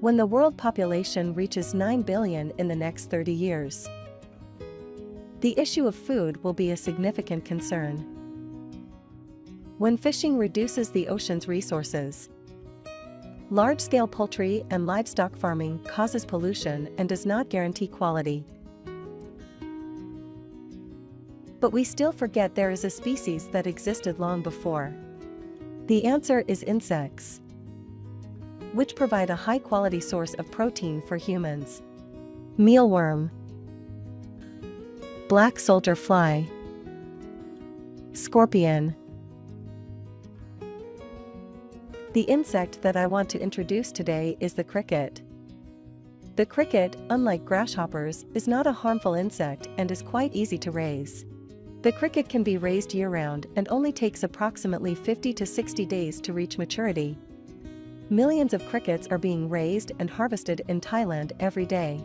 when the world population reaches 9 billion in the next 30 years. The issue of food will be a significant concern. When fishing reduces the ocean's resources, large-scale poultry and livestock farming causes pollution and does not guarantee quality. But we still forget there is a species that existed long before. The answer is insects, which provide a high-quality source of protein for humans. Mealworm, black soldier fly, scorpion. The insect that I want to introduce today is the cricket. The cricket, unlike grasshoppers, is not a harmful insect and is quite easy to raise. The cricket can be raised year-round and only takes approximately 50 to 60 days to reach maturity. Millions of crickets are being raised and harvested in Thailand every day.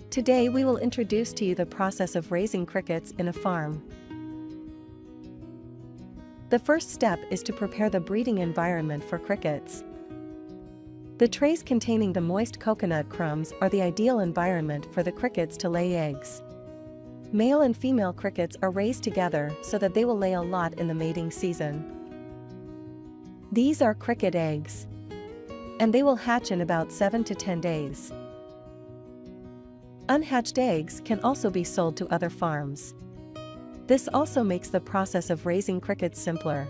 Today we will introduce to you the process of raising crickets in a farm. The first step is to prepare the breeding environment for crickets. The trays containing the moist coconut crumbs are the ideal environment for the crickets to lay eggs. Male and female crickets are raised together so that they will lay a lot in the mating season. These are cricket eggs, and they will hatch in about 7 to 10 days. Unhatched eggs can also be sold to other farms. This also makes the process of raising crickets simpler.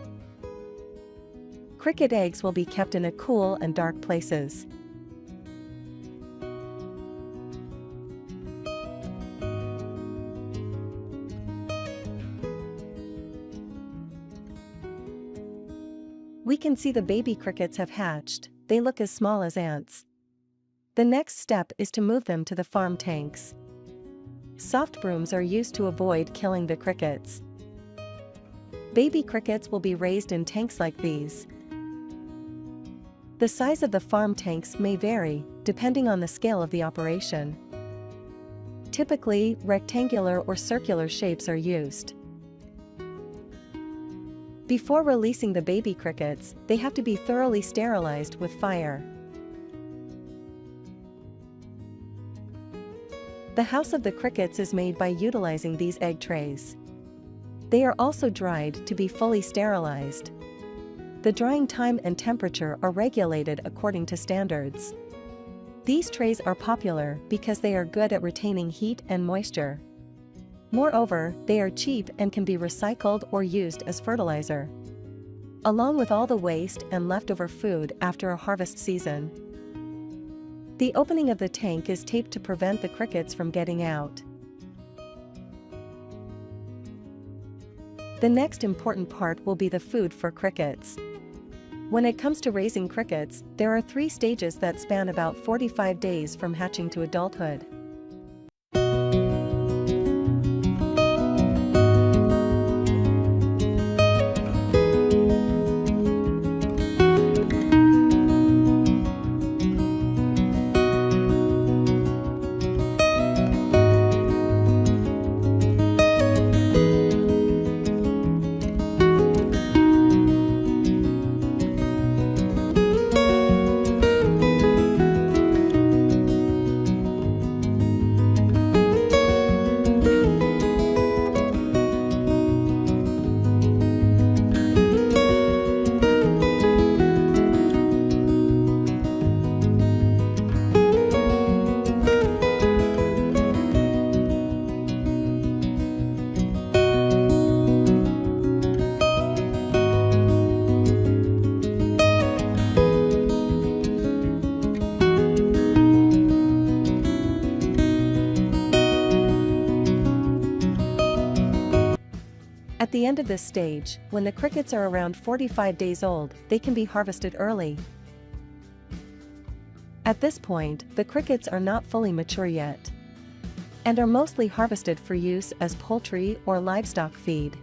Cricket eggs will be kept in a cool and dark places. We can see the baby crickets have hatched. They look as small as ants. The next step is to move them to the farm tanks. Soft brooms are used to avoid killing the crickets. Baby crickets will be raised in tanks like these. The size of the farm tanks may vary, depending on the scale of the operation. Typically, rectangular or circular shapes are used. Before releasing the baby crickets, they have to be thoroughly sterilized with fire. The house of the crickets is made by utilizing these egg trays. They are also dried to be fully sterilized. The drying time and temperature are regulated according to standards. These trays are popular because they are good at retaining heat and moisture. Moreover, they are cheap and can be recycled or used as fertilizer, along with all the waste and leftover food after a harvest season. The opening of the tank is taped to prevent the crickets from getting out. The next important part will be the food for crickets. When it comes to raising crickets, there are 3 stages that span about 45 days from hatching to adulthood. At the end of this stage, when the crickets are around 45 days old, they can be harvested early. At this point, the crickets are not fully mature yet, and are mostly harvested for use as poultry or livestock feed.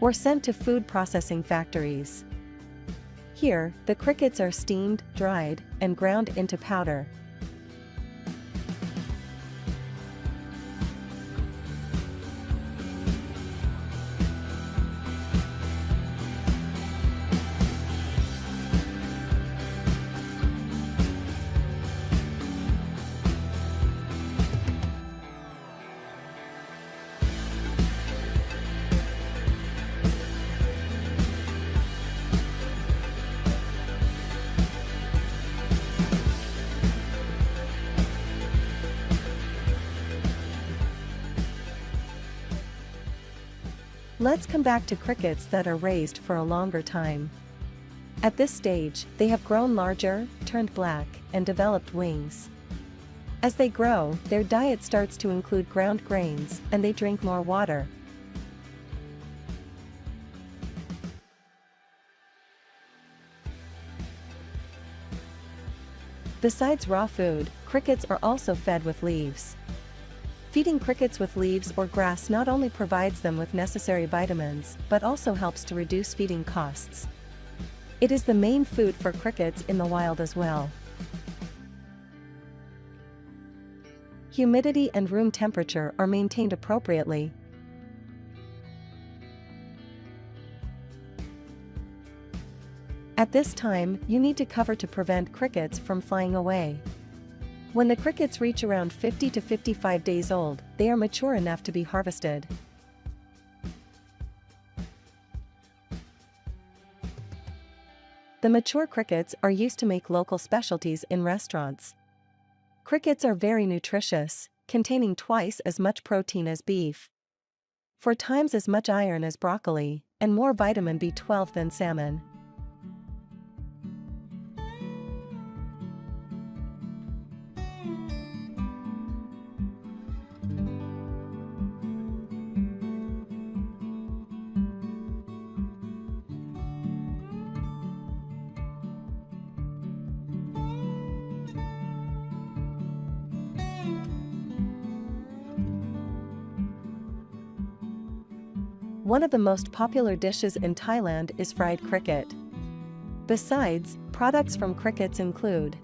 or sent to food processing factories. Here, the crickets are steamed, dried, and ground into powder. Let's come back to crickets that are raised for a longer time. At this stage, they have grown larger, turned black, and developed wings. As they grow, their diet starts to include ground grains, and they drink more water. Besides raw food, crickets are also fed with leaves. Feeding crickets with leaves or grass not only provides them with necessary vitamins, but also helps to reduce feeding costs. It is the main food for crickets in the wild as well. Humidity and room temperature are maintained appropriately. At this time, you need to cover to prevent crickets from flying away. When the crickets reach around 50 to 55 days old, they are mature enough to be harvested. The mature crickets are used to make local specialties in restaurants. Crickets are very nutritious, containing twice as much protein as beef, 4 times as much iron as broccoli, and more vitamin B12 than salmon. One of the most popular dishes in Thailand is fried cricket. Besides, products from crickets include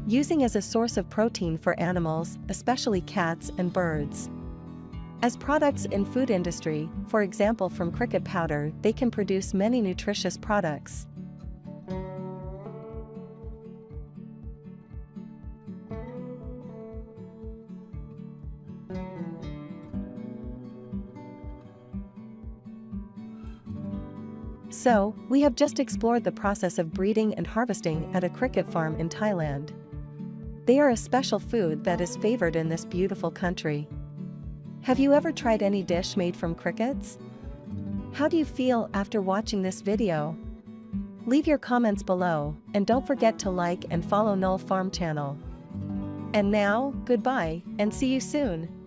using as a source of protein for animals, especially cats and birds. As products in food industry, for example from cricket powder, they can produce many nutritious products. So, we have just explored the process of breeding and harvesting at a cricket farm in Thailand. They are a special food that is favored in this beautiful country. Have you ever tried any dish made from crickets? How do you feel after watching this video? Leave your comments below, and don't forget to like and follow Knoll Farm channel. And now, goodbye, and see you soon.